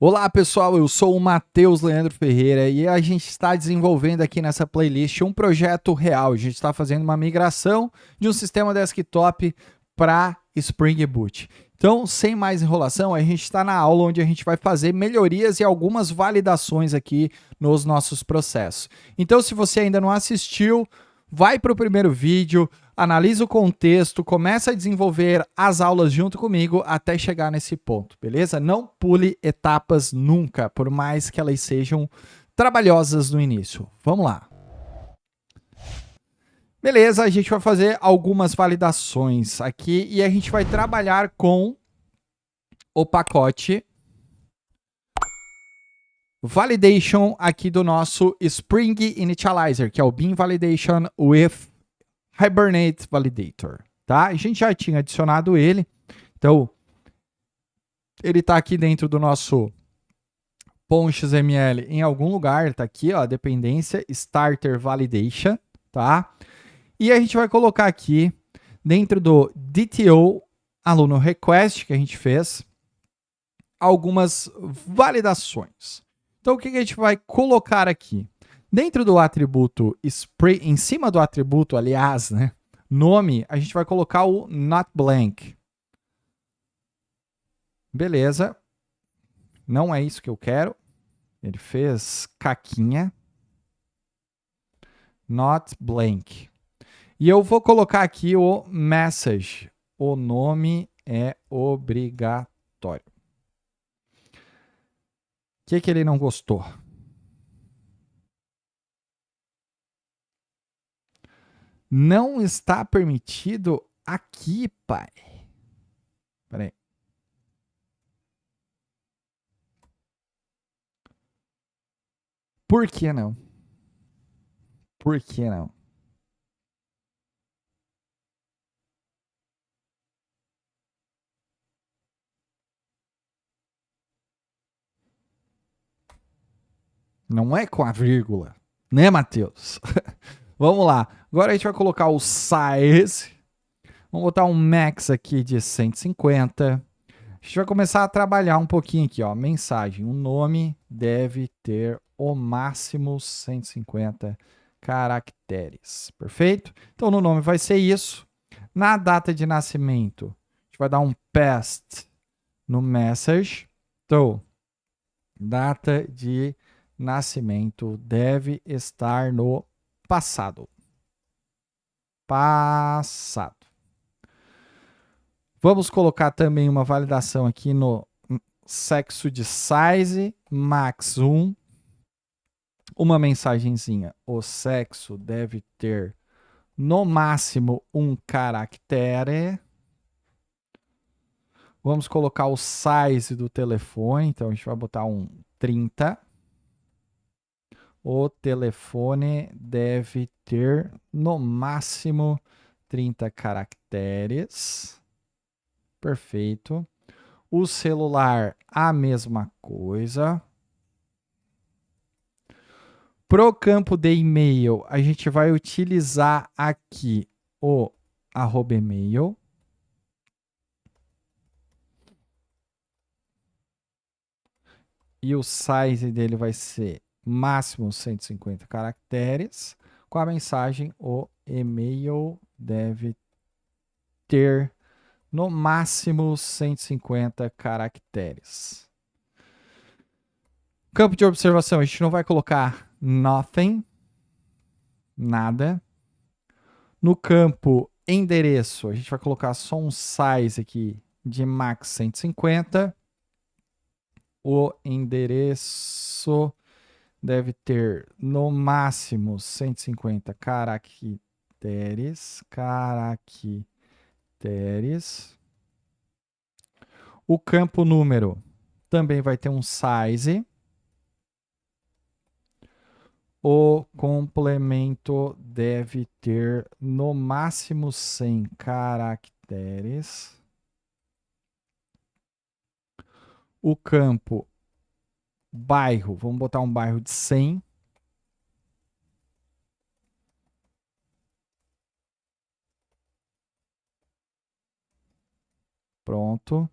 Olá pessoal, eu sou o Matheus Leandro Ferreira e a gente está desenvolvendo aqui nessa playlist um projeto real. A gente está fazendo uma migração de um sistema desktop para Spring Boot. Então, sem mais enrolação, a gente está na aula onde a gente vai fazer melhorias e algumas validações aqui nos nossos processos. Então, se você ainda não assistiu, vai para o primeiro vídeo, analisa o contexto, começa a desenvolver as aulas junto comigo até chegar nesse ponto, beleza? Não pule etapas nunca, por mais que elas sejam trabalhosas no início. Vamos lá. Beleza, a gente vai fazer algumas validações aqui e a gente vai trabalhar com o pacote validation aqui do nosso Spring Initializer, que é o Bean Validation with Hibernate Validator, tá? A gente já tinha adicionado ele, então ele está aqui dentro do nosso .xml em algum lugar, está aqui, ó, dependência Starter Validation, tá? E a gente vai colocar aqui dentro do DTO aluno request que a gente fez algumas validações. Então o que a gente vai colocar aqui? Dentro do atributo Spring, em cima do atributo, aliás, né, nome, a gente vai colocar o not blank. Beleza. Não é isso que eu quero. Ele fez caquinha. Not blank. E eu vou colocar aqui o message. O nome é obrigatório. O que ele não gostou? Não está permitido aqui, pai. Espera aí. Por que não? Por que não? Não é com a vírgula, né, Matheus? Vamos lá. Agora a gente vai colocar o size. Vamos botar um max aqui de 150. A gente vai começar a trabalhar um pouquinho aqui, ó. Mensagem. O nome deve ter o máximo 150 caracteres. Perfeito? Então, no nome vai ser isso. Na data de nascimento, a gente vai dar um past no message. Então, data de nascimento deve estar no passado. Passado. Vamos colocar também uma validação aqui no sexo de size, max 1. Uma mensagenzinha. O sexo deve ter no máximo um caractere. Vamos colocar o size do telefone. Então a gente vai botar um 30. O telefone deve ter no máximo 30 caracteres. Perfeito. O celular, a mesma coisa. Pro campo de e-mail, a gente vai utilizar aqui o @email. E o size dele vai ser máximo 150 caracteres. Com a mensagem, o e-mail deve ter no máximo 150 caracteres. Campo de observação, a gente não vai colocar nothing, nada. No campo endereço, a gente vai colocar só um size aqui de max 150. O endereço deve ter no máximo 150 caracteres. O campo número também vai ter um size. O complemento deve ter no máximo 100 caracteres. O campo bairro, vamos botar um bairro de 100. Pronto.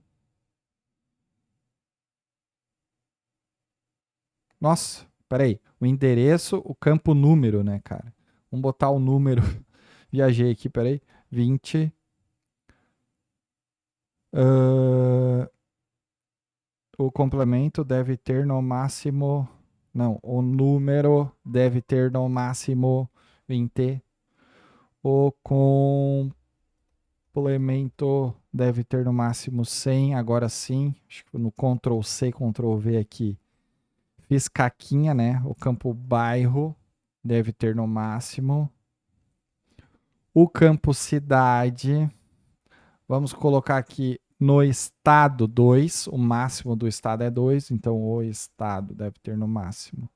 Nossa, peraí. O endereço, o campo número, né, cara? Vamos botar o número. Viajei aqui, peraí. 20. O complemento deve ter no máximo. Não, o número deve ter no máximo 20. O complemento deve ter no máximo 100. Agora sim, acho que no Ctrl C, Ctrl V aqui. Fiz caquinha, né? O campo bairro deve ter no máximo. O campo cidade, vamos colocar aqui no estado 2. O máximo do estado é 2, então o estado deve ter no máximo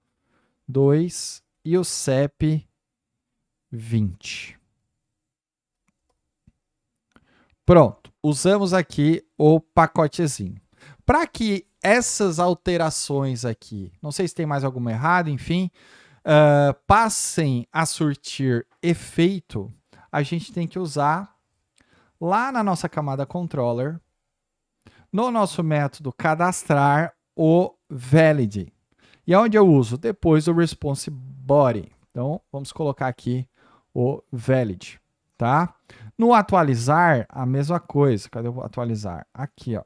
2. E o CEP 20. Pronto, usamos aqui o pacotezinho. Para que essas alterações aqui, não sei se tem mais alguma errada, enfim, passem a surtir efeito, a gente tem que usar lá na nossa camada controller, no nosso método cadastrar o valid. E aonde eu uso? Depois do response body. Então, vamos colocar aqui o valid, tá? No atualizar, a mesma coisa. Cadê o atualizar? Aqui, ó.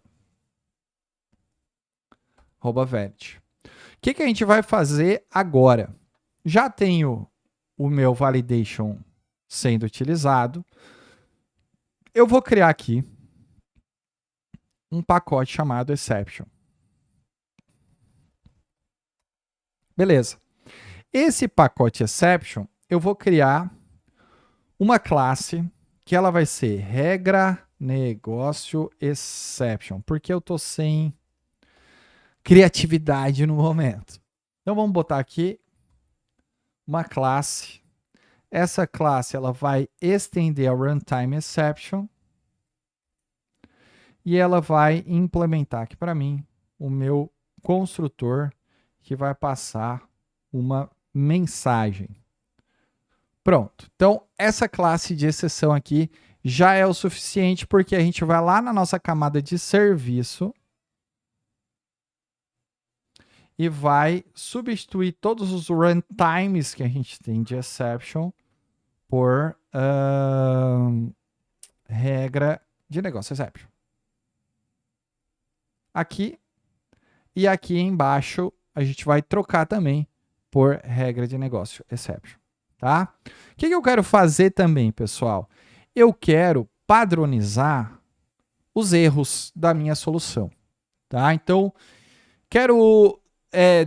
@valid. O que a gente vai fazer agora? Já tenho o meu validation sendo utilizado. Eu vou criar aqui um pacote chamado exception. Beleza. Esse pacote exception, eu vou criar uma classe que ela vai ser regra negócio exception, porque eu tô sem criatividade no momento. Então vamos botar aqui uma classe. Essa classe ela vai estender a runtime exception e ela vai implementar aqui para mim o meu construtor que vai passar uma mensagem. Pronto. Então, essa classe de exceção aqui já é o suficiente porque a gente vai lá na nossa camada de serviço e vai substituir todos os runtimes que a gente tem de exception por regra de negócio exception. Aqui e aqui embaixo a gente vai trocar também por regra de negócio exception, tá? O que eu quero fazer também, pessoal? Eu quero padronizar os erros da minha solução, tá? Então, quero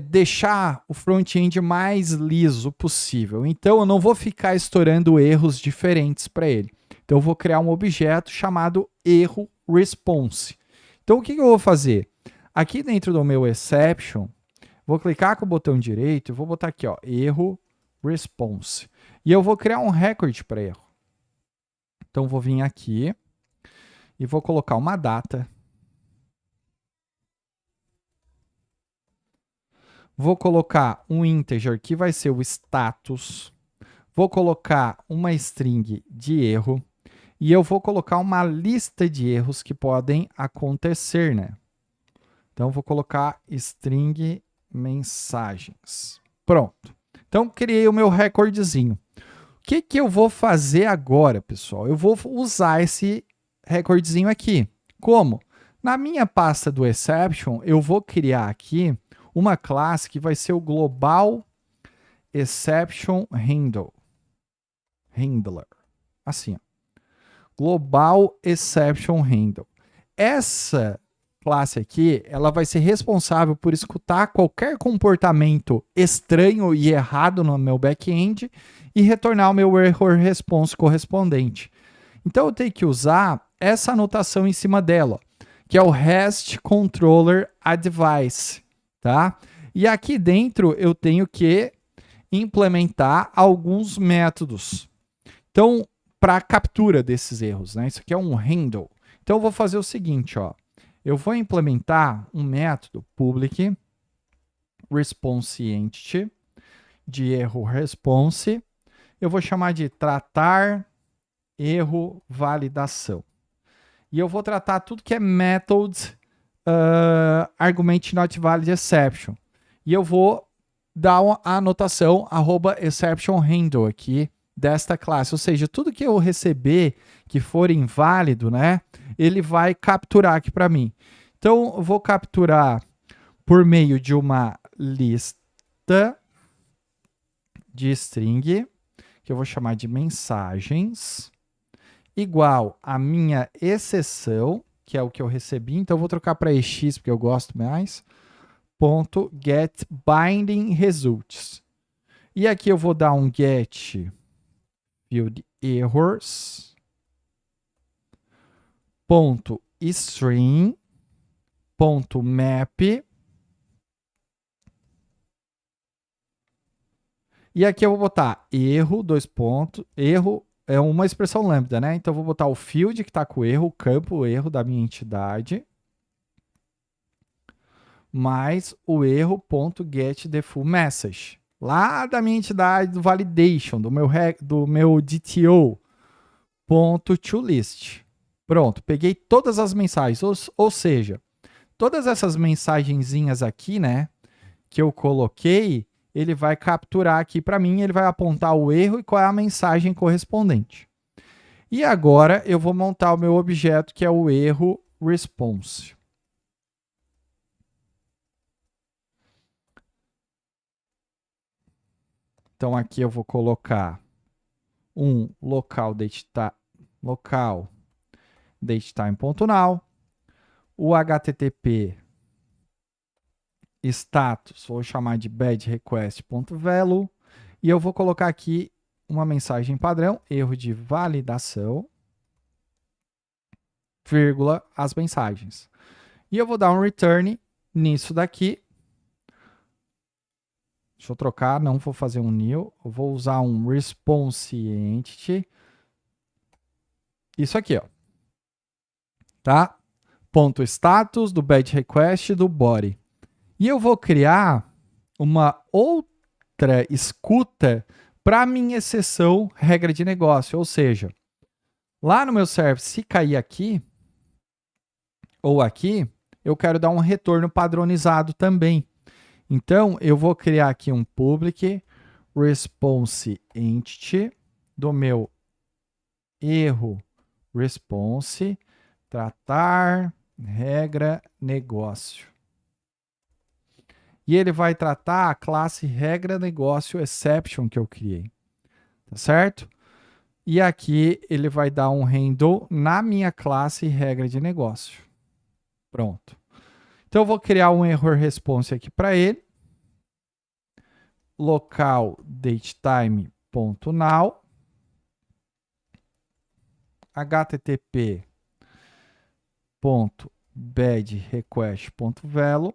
deixar o front-end mais liso possível. Então, eu não vou ficar estourando erros diferentes para ele. Então, eu vou criar um objeto chamado erro response. Então, o que eu vou fazer? Aqui dentro do meu exception, vou clicar com o botão direito e vou botar aqui, ó, erro response. E eu vou criar um record para erro. Então, vou vir aqui e vou colocar uma data. Vou colocar um integer que vai ser o status. Vou colocar uma string de erro. E eu vou colocar uma lista de erros que podem acontecer, né? Então, vou colocar string mensagens. Pronto. Então, criei o meu recordzinho. O que eu vou fazer agora, pessoal? Eu vou usar esse recordzinho aqui. Como? Na minha pasta do exception, eu vou criar aqui uma classe que vai ser o global exception handler. Assim, ó. Global exception handle. Essa classe aqui, ela vai ser responsável por escutar qualquer comportamento estranho e errado no meu back-end e retornar o meu error response correspondente. Então eu tenho que usar essa anotação em cima dela, que é o REST Controller Advice, tá? E aqui dentro eu tenho que implementar alguns métodos. Então, para captura desses erros, né? Isso aqui é um handle. Então eu vou fazer o seguinte, ó. Eu vou implementar um método public response entity de erro response. Eu vou chamar de tratar erro validação. E eu vou tratar tudo que é method argument not valid exception. E eu vou dar a anotação @exceptionHandle aqui desta classe. Ou seja, tudo que eu receber que for inválido, né, ele vai capturar aqui para mim. Então, eu vou capturar por meio de uma lista de string, que eu vou chamar de mensagens, igual a minha exceção, que é o que eu recebi. Então, eu vou trocar para EX, porque eu gosto mais, ponto get binding results. E aqui eu vou dar um get field errors, ponto string, ponto map. E aqui eu vou botar erro, dois pontos, erro é uma expressão lambda, né? Então eu vou botar o field que está com o erro, o campo, o erro da minha entidade, mais o erro.getTheFullMessage, lá da minha entidade do validation, do meu DTO, ponto toList. Pronto, peguei todas as mensagens, ou seja, todas essas mensagenzinhas aqui, né, que eu coloquei, ele vai capturar aqui para mim, ele vai apontar o erro e qual é a mensagem correspondente. E agora eu vou montar o meu objeto, que é o erro response. Então aqui eu vou colocar um local datetime.now, o HTTP status, vou chamar de badRequest.value, e eu vou colocar aqui uma mensagem padrão, erro de validação, vírgula, as mensagens. E eu vou dar um return nisso daqui. Deixa eu trocar, não vou fazer um new, eu vou usar um response entity. Isso aqui, ó. Tá? Ponto status do bad request do body. E eu vou criar uma outra escuta para minha exceção regra de negócio. Ou seja, lá no meu service, se cair aqui ou aqui, eu quero dar um retorno padronizado também. Então, eu vou criar aqui um public response entity do meu erro response, tratar regra negócio. E ele vai tratar a classe regra negócio exception que eu criei. Tá certo? E aqui ele vai dar um handle na minha classe regra de negócio. Pronto. Então eu vou criar um error response aqui para ele. Local datetime.now, http.badRequest.value,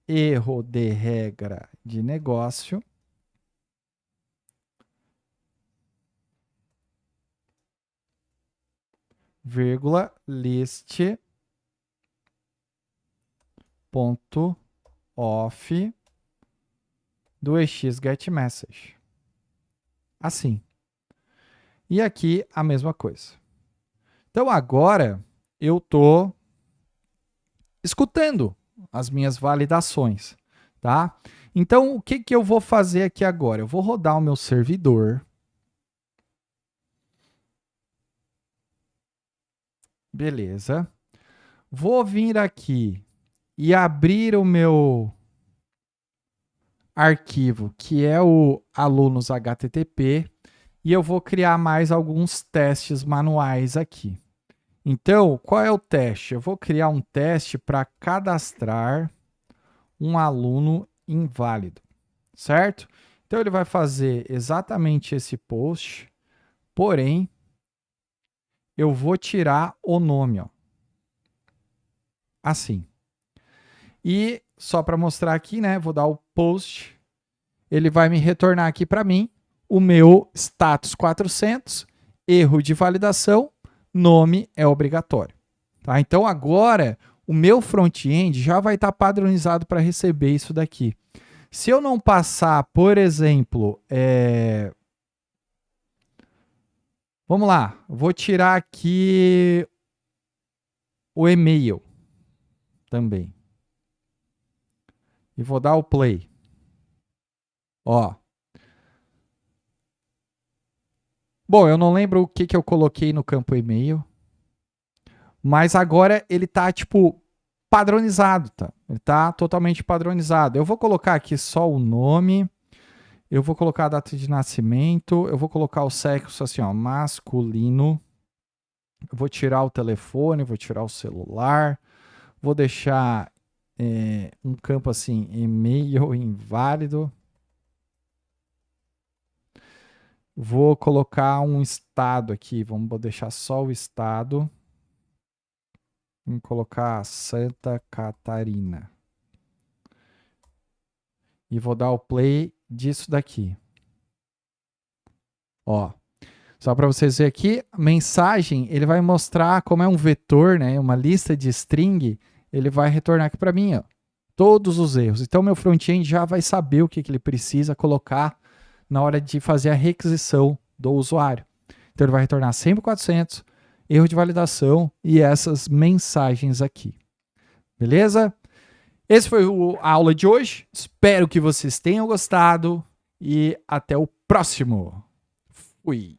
erro de regra de negócio, vírgula, list, ponto, off, do exgetMessage. Assim. E aqui a mesma coisa. Então agora eu estou escutando as minhas validações, tá? Então o que eu vou fazer aqui agora? Eu vou rodar o meu servidor. Beleza. Vou vir aqui e abrir o meu arquivo, que é o alunos HTTP, e eu vou criar mais alguns testes manuais aqui. Então, qual é o teste? Eu vou criar um teste para cadastrar um aluno inválido, certo? Então, ele vai fazer exatamente esse post, porém, eu vou tirar o nome, ó. Assim. E só para mostrar aqui, né, vou dar o post, ele vai me retornar aqui para mim o meu status 400, erro de validação, nome é obrigatório. Tá? Então agora o meu front-end já vai estar padronizado para receber isso daqui. Se eu não passar, por exemplo, vamos lá, vou tirar aqui o e-mail também. E vou dar o play. Ó. Bom, eu não lembro o que eu coloquei no campo e-mail, mas agora ele tá, tipo, padronizado, tá? Ele tá totalmente padronizado. Eu vou colocar aqui só o nome, eu vou colocar a data de nascimento, eu vou colocar o sexo assim, ó, masculino. Eu vou tirar o telefone, vou tirar o celular, vou deixar um campo assim, e-mail inválido. Vou colocar um estado aqui, vamos deixar só o estado. Vamos colocar Santa Catarina. E vou dar o play disso daqui. Ó, só para vocês verem aqui, mensagem, ele vai mostrar como é um vetor, né, uma lista de string, ele vai retornar aqui para mim, ó, todos os erros. Então, meu front-end já vai saber o que ele precisa colocar na hora de fazer a requisição do usuário. Então, ele vai retornar sempre 400, erro de validação e essas mensagens aqui. Beleza? Esse foi a aula de hoje. Espero que vocês tenham gostado e até o próximo. Fui.